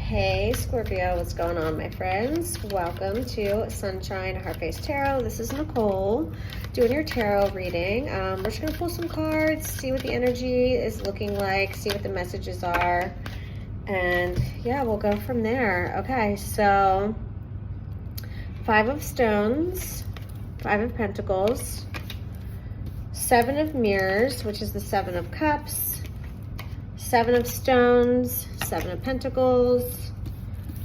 Hey Scorpio, what's going on, my friends? Welcome to Sunshine Heart-Based Tarot. This is Nicole doing your tarot reading. We're just going to pull some cards, see what the energy is looking like, see what the messages are, and yeah, we'll go from there. Okay, so 5 of Stones, 5 of Pentacles, 7 of Mirrors, which is the 7 of Cups, 7 of Stones, 7 of Pentacles,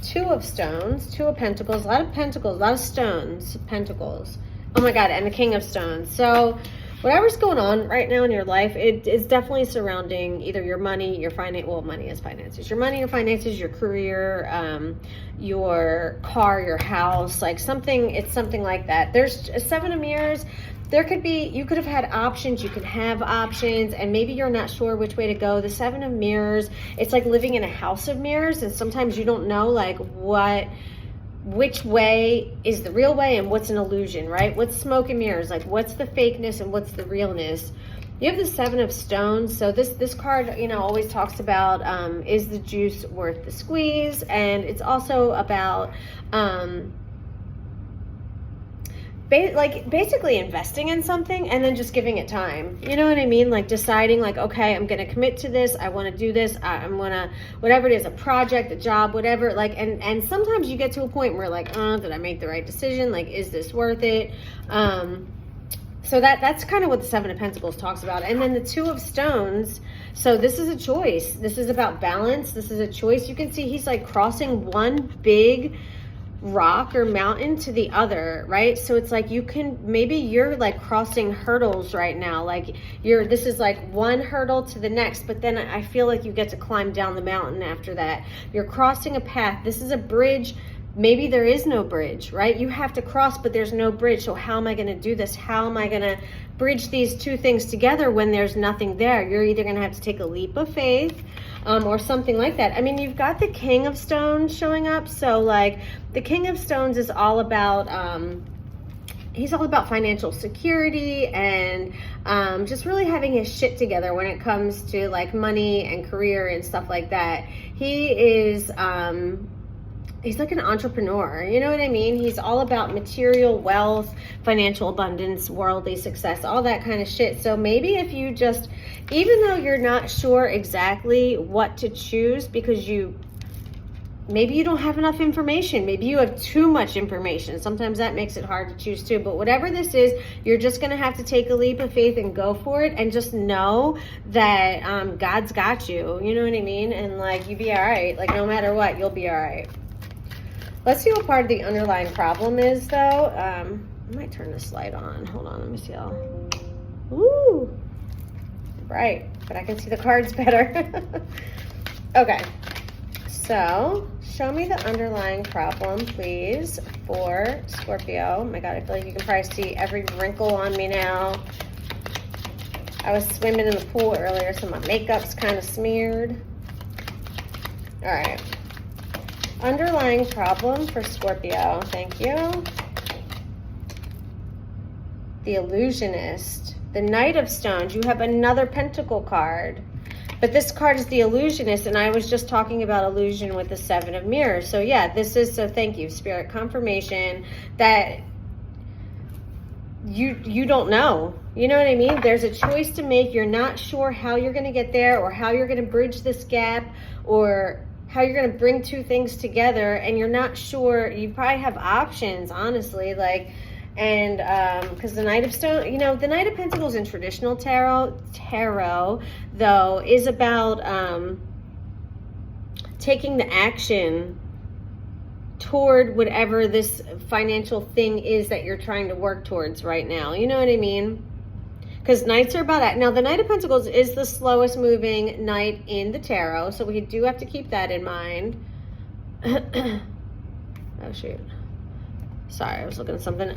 2 of Stones, 2 of Pentacles, a lot of Pentacles, a lot of Stones, Pentacles. Oh my God, and the King of Stones. So whatever's going on right now in your life, it is definitely surrounding either your money, your finance, well, money is finances, your money, your finances, your career, your car, your house, like something, it's something like that. There's a 7 of Mirrors. There could be, you could have had options, you can have options, and maybe you're not sure which way to go. The 7 of Mirrors, it's like living in a house of mirrors, and sometimes you don't know like which way is the real way and what's an illusion, right? What's smoke and mirrors? Like what's the fakeness and what's the realness? You have the 7 of Stones. So this card, you know, always talks about is the juice worth the squeeze? And it's also about basically investing in something and then just giving it time. You know what I mean? Like deciding like, okay, I'm going to commit to this. I want to do this. I'm going to, whatever it is, a project, a job, whatever. Like, and sometimes you get to a point where like, did I make the right decision? Like, is this worth it? So that's kind of what the 7 of Pentacles talks about. And then the 2 of Stones. So this is a choice. This is about balance. This is a choice. You can see he's like crossing one big rock or mountain to the other, right? So it's like you can, maybe you're like crossing hurdles right now, like this is like one hurdle to the next, but then I feel like you get to climb down the mountain after that. You're crossing a path. This is a bridge. Maybe there is no bridge, right? You have to cross, but there's no bridge. So how am I going to do this? How am I going to bridge these two things together when there's nothing there? You're either going to have to take a leap of faith or something like that. I mean, you've got the King of Stones showing up. So like the King of Stones is all about, he's all about financial security and just really having his shit together when it comes to like money and career and stuff like that. He is, he's like an entrepreneur, you know what I mean? He's all about material wealth, financial abundance, worldly success, all that kind of shit. So maybe if you just, even though you're not sure exactly what to choose because maybe you don't have enough information, maybe you have too much information. Sometimes that makes it hard to choose too. But whatever this is, you're just going to have to take a leap of faith and go for it and just know that God's got you. You know what I mean? And like, you be all right. Like no matter what, you'll be all right. Let's see what part of the underlying problem is, though. I might turn this light on. Hold on, let me see y'all. Ooh, bright, but I can see the cards better. Okay, so show me the underlying problem, please, for Scorpio. Oh my God, I feel like you can probably see every wrinkle on me now. I was swimming in the pool earlier, so my makeup's kind of smeared. All right. Underlying problem for Scorpio. Thank you. The Illusionist. The Knight of Stones. You have another Pentacle card. But this card is the Illusionist, and I was just talking about illusion with the 7 of Mirrors. So yeah, this is, so thank you, Spirit, confirmation that you don't know. You know what I mean? There's a choice to make. You're not sure how you're going to get there or how you're going to bridge this gap or how you're going to bring two things together, and you're not sure. You probably have options, honestly, like, and because the Knight of Stone, you know, the Knight of Pentacles in traditional tarot though is about taking the action toward whatever this financial thing is that you're trying to work towards right now. You know what I mean? Because Knights are about that. Now, the Knight of Pentacles is the slowest moving Knight in the tarot, so we do have to keep that in mind. Oh, shoot. Sorry, I was looking at something.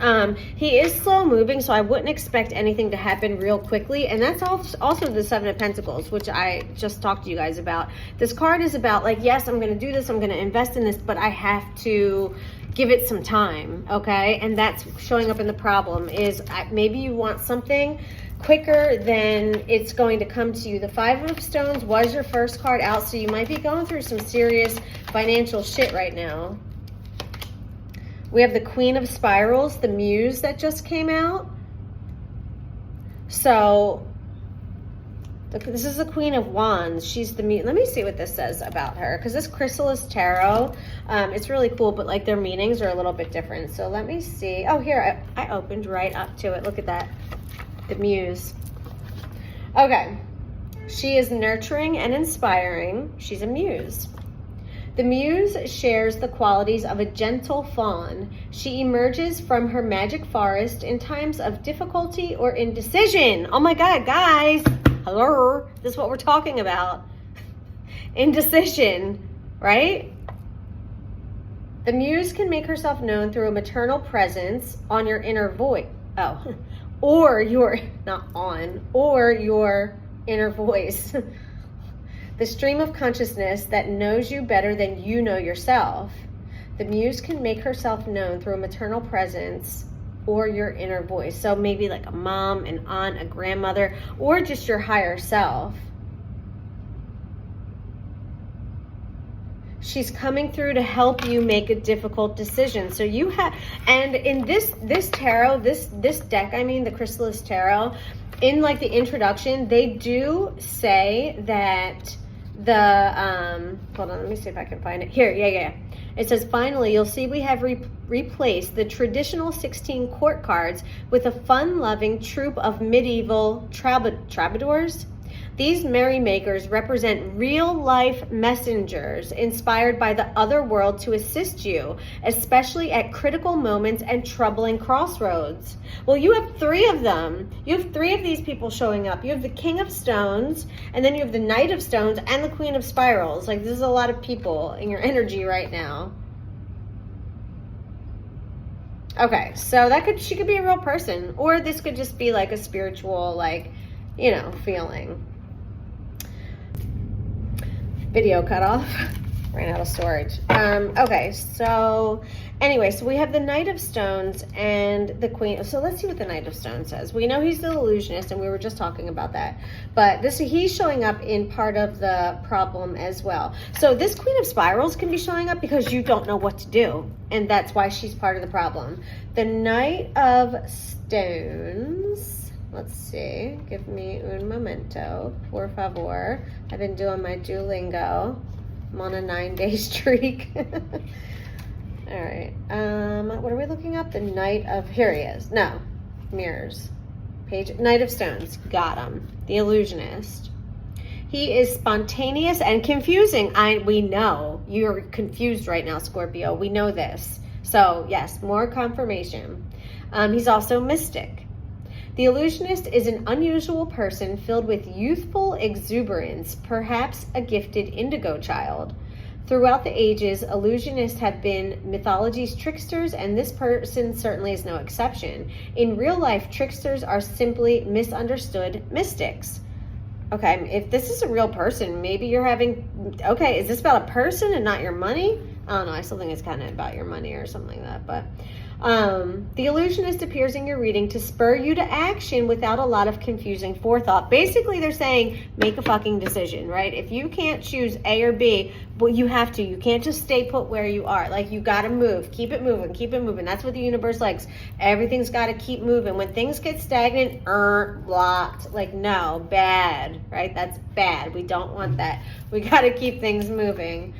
He is slow moving, so I wouldn't expect anything to happen real quickly. And that's also the 7 of Pentacles, which I just talked to you guys about. This card is about, like, yes, I'm going to do this, I'm going to invest in this, but I have to give it some time, okay? And that's showing up in the problem is maybe you want something quicker than it's going to come to you. The Five of Stones was your first card out, so you might be going through some serious financial shit right now. We have the Queen of Spirals, the Muse that just came out. So this is the Queen of Wands. She's the Muse. Let me see what this says about her, because this Chrysalis Tarot, it's really cool, but like their meanings are a little bit different. So let me see. Oh, here, I opened right up to it. Look at that. The Muse. Okay. She is nurturing and inspiring. She's a muse. The muse shares the qualities of a gentle fawn. She emerges from her magic forest in times of difficulty or indecision. Oh my God, guys. Hello. This is what we're talking about. Indecision, right? The muse can make herself known through a maternal presence on your inner voice. Oh, or your, not on, or your inner voice. The stream of consciousness that knows you better than you know yourself. The muse can make herself known through a maternal presence or your inner voice. So maybe like a mom, an aunt, a grandmother, or just your higher self. She's coming through to help you make a difficult decision. So you have, and in this tarot, this deck, I mean the Chrysalis Tarot, in like the introduction, they do say that hold on, let me see if I can find it here. Yeah. It says, finally, you'll see we have replaced the traditional 16 court cards with a fun-loving troupe of medieval troubadours. These merrymakers represent real-life messengers inspired by the other world to assist you, especially at critical moments and troubling crossroads. Well, you have 3 of them. You have 3 of these people showing up. You have the King of Stones, and then you have the Knight of Stones, and the Queen of Spirals. Like, this is a lot of people in your energy right now. Okay, so she could be a real person, or this could just be like a spiritual, like, you know, feeling. Video cut off. Ran out of storage. Okay, so anyway, so we have the Knight of Stones and the Queen. So let's see what the Knight of Stones says. We know he's the illusionist, and we were just talking about that. But he's showing up in part of the problem as well. So this Queen of Spirals can be showing up because you don't know what to do, and that's why she's part of the problem. The Knight of Stones. Let's see. Give me un momento, por favor. I've been doing my Duolingo. I'm on a 9-day streak. All right. What are we looking up? The Knight of... Here he is. No. Mirrors. Page... Knight of Stones. Got him. The illusionist. He is spontaneous and confusing. We know. You're confused right now, Scorpio. We know this. So, yes. More confirmation. He's also mystic. The illusionist is an unusual person filled with youthful exuberance, perhaps a gifted indigo child. Throughout the ages, illusionists have been mythology's tricksters, and this person certainly is no exception. In real life, tricksters are simply misunderstood mystics. Okay, if this is a real person, maybe you're having... Okay, is this about a person and not your money? I don't know, I still think it's kind of about your money or something like that, but... the illusionist appears in your reading to spur you to action without a lot of confusing forethought. Basically, they're saying, make a fucking decision, right? If you can't choose A or B, but you have to. You can't just stay put where you are. Like, you got to move. Keep it moving. Keep it moving. That's what the universe likes. Everything's got to keep moving. When things get stagnant, blocked. Like, no, bad, right? That's bad. We don't want that. We got to keep things moving.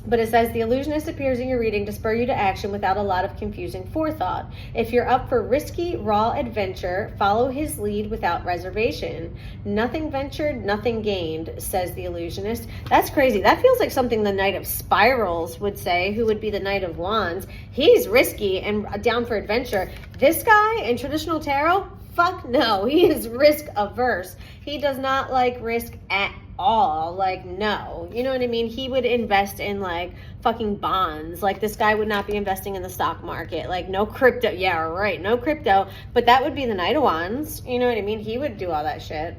But it says, the illusionist appears in your reading to spur you to action without a lot of confusing forethought. If you're up for risky, raw adventure, follow his lead without reservation. Nothing ventured, nothing gained, says the illusionist. That's crazy. That feels like something the Knight of Spirals would say, who would be the Knight of Wands. He's risky and down for adventure. This guy in traditional tarot, fuck no. He is risk averse. He does not like risk at all. Like, no, you know what I mean? He would invest in like fucking bonds. Like, this guy would not be investing in the stock market. Like, no crypto. Yeah, right, no crypto. But that would be the Knight of Wands. You know what I mean? He would do all that shit.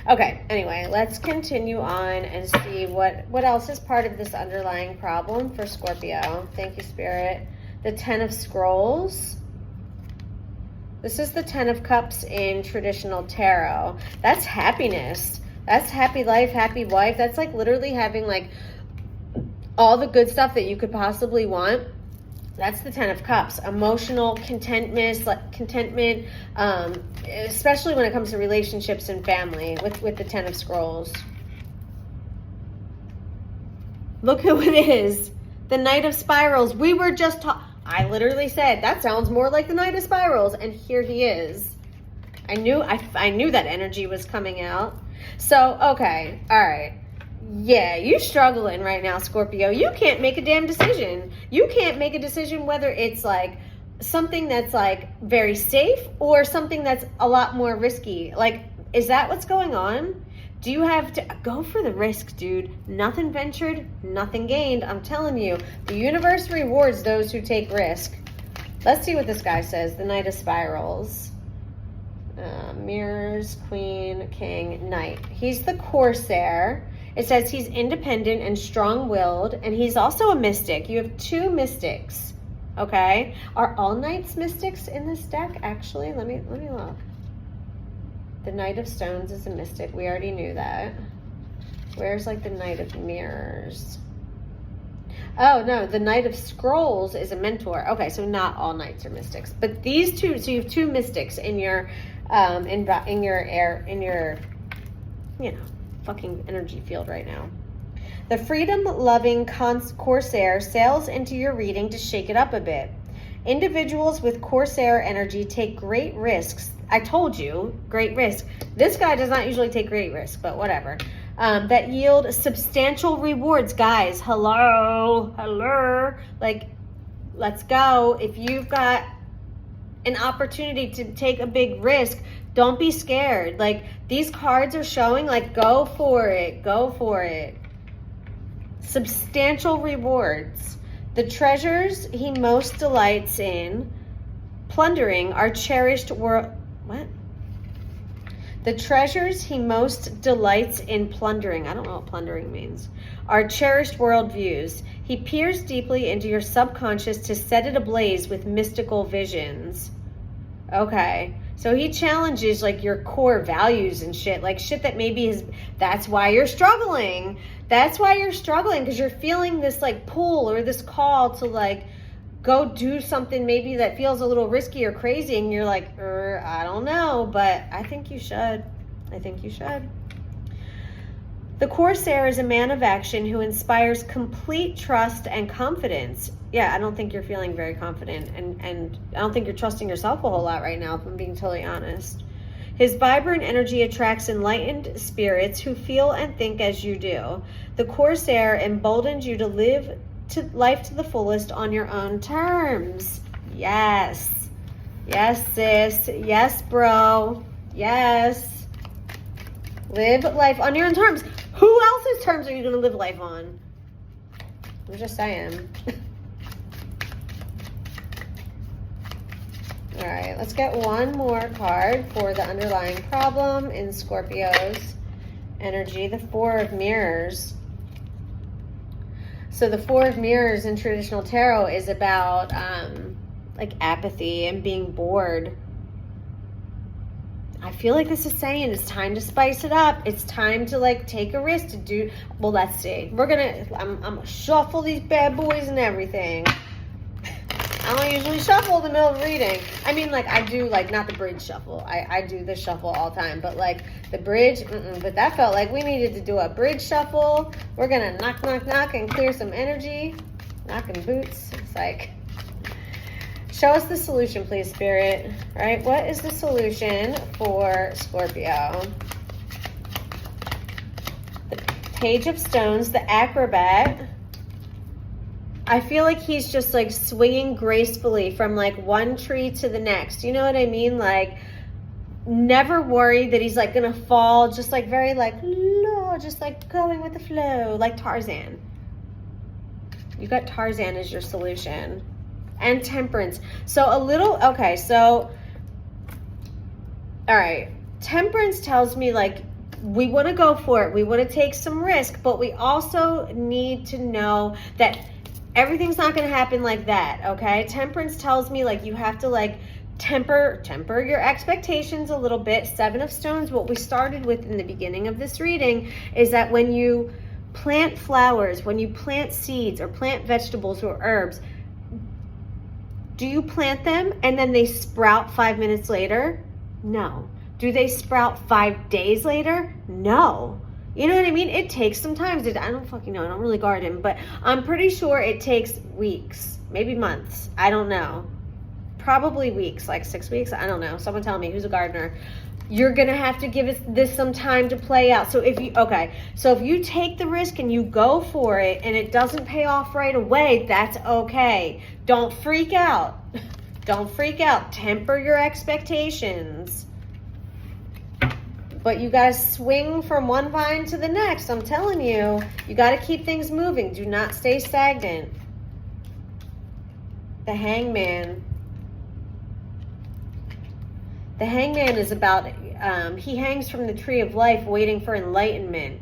Okay, anyway, let's continue on and see what else is part of this underlying problem for Scorpio. Thank you, Spirit. The 10 of Scrolls, This is the 10 of Cups in traditional tarot. That's happiness. That's happy life, happy wife. That's like literally having like all the good stuff that you could possibly want. That's the 10 of Cups. Emotional contentment, especially when it comes to relationships and family with the 10 of Scrolls. Look who it is. The Knight of Spirals. We were just I literally said, that sounds more like the Knight of Spirals. And here he is. I knew that energy was coming out. So, okay. All right. Yeah, you struggling right now, Scorpio. You can't make a damn decision. You can't make a decision whether it's like something that's like very safe or something that's a lot more risky. Like, is that what's going on? Do you have to go for the risk, dude? Nothing ventured, nothing gained. I'm telling you, the universe rewards those who take risk. Let's see what this guy says. The Knight of Spirals. Mirrors, Queen, King, Knight. He's the Corsair. It says he's independent and strong-willed, and he's also a mystic. You have 2 mystics, okay? Are all Knights mystics in this deck, actually? Let me look. The Knight of Stones is a mystic. We already knew that. Where's like the Knight of Mirrors? Oh, no, the Knight of Scrolls is a mentor. Okay, so not all Knights are mystics. But these 2, so you have 2 mystics in your, you know, fucking energy field right now. The freedom-loving Corsair sails into your reading to shake it up a bit. Individuals with Corsair energy take great risks. I told you, great risk. This guy does not usually take great risk, but whatever. That yield substantial rewards. Guys, hello. Like, let's go. If you've got an opportunity to take a big risk, don't be scared. Like, these cards are showing, like, go for it. Substantial rewards. The treasures he most delights in plundering are cherished The treasures he most delights in plundering, I don't know what plundering means, are cherished worldviews. He peers deeply into your subconscious to set it ablaze with mystical visions. Okay. So he challenges like your core values and shit, like shit that maybe is, that's why you're struggling. That's why you're struggling, because you're feeling this like pull or this call to like go do something maybe that feels a little risky or crazy, and you're like, I don't know, but I think you should. The Corsair is a man of action who inspires complete trust and confidence. Yeah, I don't think you're feeling very confident, and I don't think you're trusting yourself a whole lot right now, if I'm being totally honest. His vibrant energy attracts enlightened spirits who feel and think as you do. The Corsair emboldens you to live life to the fullest on your own terms. Yes. Yes, sis. Yes, bro. Yes. Live life on your own terms. Who else's terms are you going to live life on? I'm just saying. All right, let's get one more card for the underlying problem in Scorpio's energy. The Four of Mirrors. So the Four of Mirrors in traditional tarot is about like apathy and being bored. I feel like this is saying it's time to spice it up. It's time to like take a risk to do. Well, let's see. I'm gonna shuffle these bad boys and everything. I don't usually shuffle in the middle of reading. I mean, like, I do, like, not the bridge shuffle. I do the shuffle all the time. But, like, the bridge, but that felt like we needed to do a bridge shuffle. We're going to knock, knock, knock and clear some energy. Knocking boots. It's like, show us the solution, please, Spirit. All right, what is the solution for Scorpio? The Page of Stones, the Acrobat. I feel like he's just like swinging gracefully from like one tree to the next. You know what I mean? Like never worried that he's like gonna fall. Just like very like, no, just like going with the flow, like Tarzan. You got Tarzan as your solution. And Temperance. So a little, okay, so, all right. Temperance tells me like, we want to go for it. We want to take some risk, but we also need to know that everything's not going to happen like that, okay? Temperance tells me, like, you have to, like, temper your expectations a little bit. Seven of Stones, what we started with in the beginning of this reading is that when you plant flowers, when you plant seeds or plant vegetables or herbs, do you plant them and then they sprout 5 minutes later? No. Do they sprout 5 days later? No. You know what I mean? It takes some time. I don't fucking know. I don't really garden, but I'm pretty sure it takes weeks, maybe months. I don't know. Probably weeks, like 6 weeks. I don't know. Someone tell me who's a gardener. You're going to have to give this some time to play out. So if you take the risk and you go for it and it doesn't pay off right away, that's okay. Don't freak out. Don't freak out. Temper your expectations. But you got to swing from one vine to the next. I'm telling you, you got to keep things moving. Do not stay stagnant. The Hangman. The Hangman is about, he hangs from the tree of life waiting for enlightenment.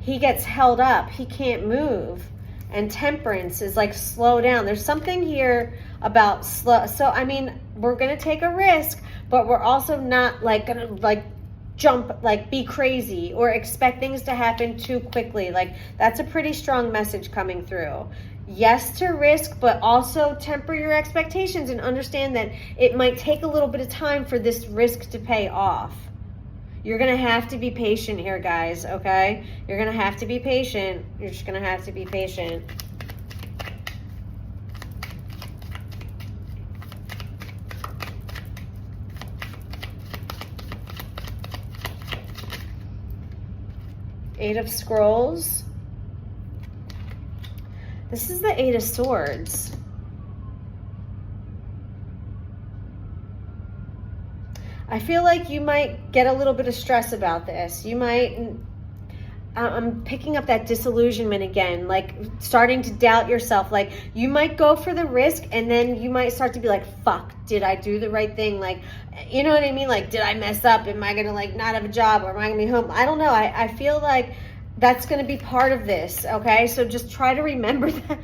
He gets held up. He can't move. And Temperance is like, slow down. There's something here about slow. So, I mean, we're going to take a risk, but we're also not like going to like jump, like be crazy or expect things to happen too quickly. Like, that's a pretty strong message coming through. Yes to risk, but also temper your expectations and understand that it might take a little bit of time for this risk to pay off. You're going to have to be patient here, guys, okay? You're going to have to be patient. You're just going to have to be patient. Eight of Scrolls. This is the Eight of Swords. I feel like you might get a little bit of stress about this. You might, I'm picking up that disillusionment again, like starting to doubt yourself. Like you might go for the risk and then you might start to be like, fuck, did I do the right thing? Like, you know what I mean? Like, did I mess up? Am I going to like not have a job or am I going to be home? I don't know. I feel like that's going to be part of this, okay? So just try to remember that.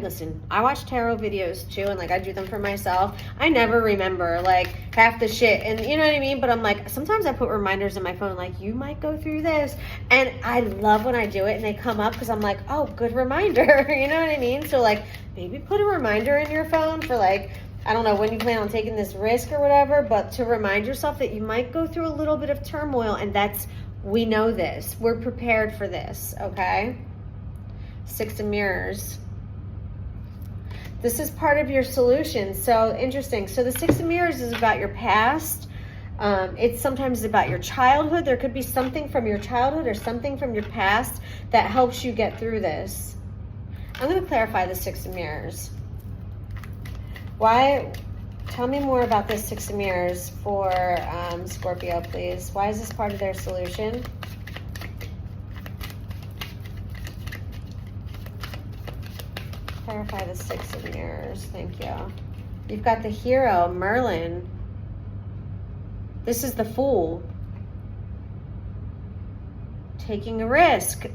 Listen, I watch tarot videos too, and like I do them for myself. I never remember like half the shit, and you know what I mean? But I'm like, sometimes I put reminders in my phone, like you might go through this, and I love when I do it and they come up because I'm like, oh, good reminder. You know what I mean? So like maybe put a reminder in your phone for like, I don't know when you plan on taking this risk or whatever, but to remind yourself that you might go through a little bit of turmoil, and we know this. We're prepared for this, okay? Six of Mirrors. This is part of your solution. So interesting. So the Six of Mirrors is about your past. It's sometimes about your childhood. There could be something from your childhood or something from your past that helps you get through this. I'm going to clarify the Six of Mirrors. Why? Tell me more about this Six of Mirrors for Scorpio, please. Why is this part of their solution? Clarify the Six of Mirrors. Thank you. You've got the Hero, Merlin. This is the Fool. Taking a risk.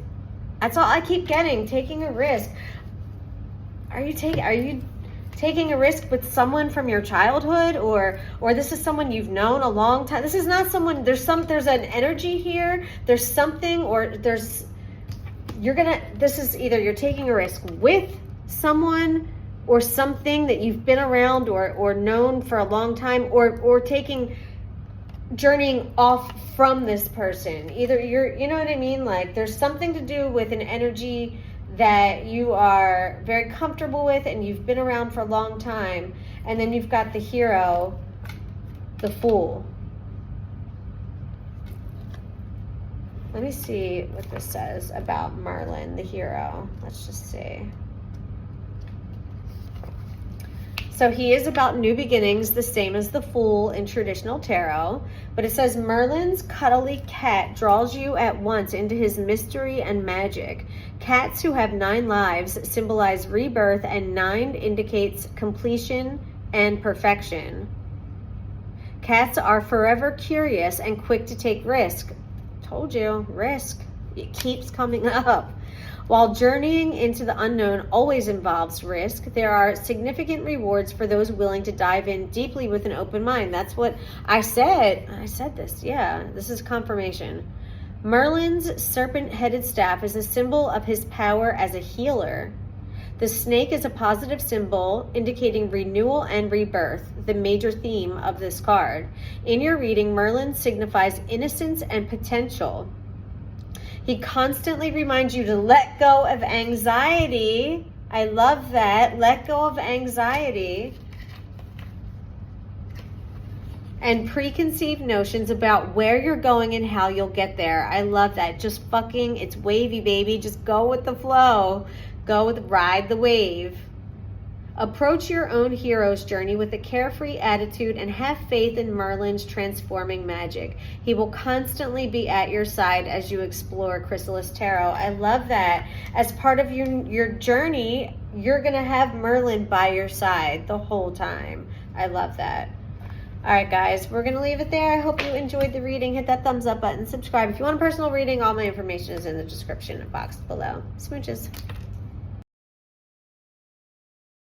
That's all I keep getting. Taking a risk. Are you taking a risk with someone from your childhood, or this is someone you've known a long time? This is not someone. There's an energy here. There's something, or this is either you're taking a risk with someone or something that you've been around or known for a long time, or journeying off from this person. Either you know what I mean? Like there's something to do with an energy that you are very comfortable with and you've been around for a long time. And then you've got the Hero, the Fool. Let me see what this says about Merlin, the Hero. Let's just see. So he is about new beginnings, the same as the Fool in traditional tarot. But it says Merlin's cuddly cat draws you at once into his mystery and magic. Cats who have 9 lives symbolize rebirth, and 9 indicates completion and perfection. Cats are forever curious and quick to take risk. Told you, risk. It keeps coming up. While journeying into the unknown always involves risk, there are significant rewards for those willing to dive in deeply with an open mind. That's what I said. I said this. Yeah, this is confirmation. Merlin's serpent-headed staff is a symbol of his power as a healer. The snake is a positive symbol indicating renewal and rebirth, the major theme of this card. In your reading, Merlin signifies innocence and potential. He constantly reminds you to let go of anxiety. I love that. Let go of anxiety. And preconceived notions about where you're going and how you'll get there. I love that. Just fucking, it's wavy, baby. Just go with the flow. Ride the wave. Approach your own hero's journey with a carefree attitude and have faith in Merlin's transforming magic. He will constantly be at your side as you explore Chrysalis Tarot. I love that. As part of your journey, you're going to have Merlin by your side the whole time. I love that. All right, guys, we're going to leave it there. I hope you enjoyed the reading. Hit that thumbs up button. Subscribe. If you want a personal reading, all my information is in the description box below. Smooches.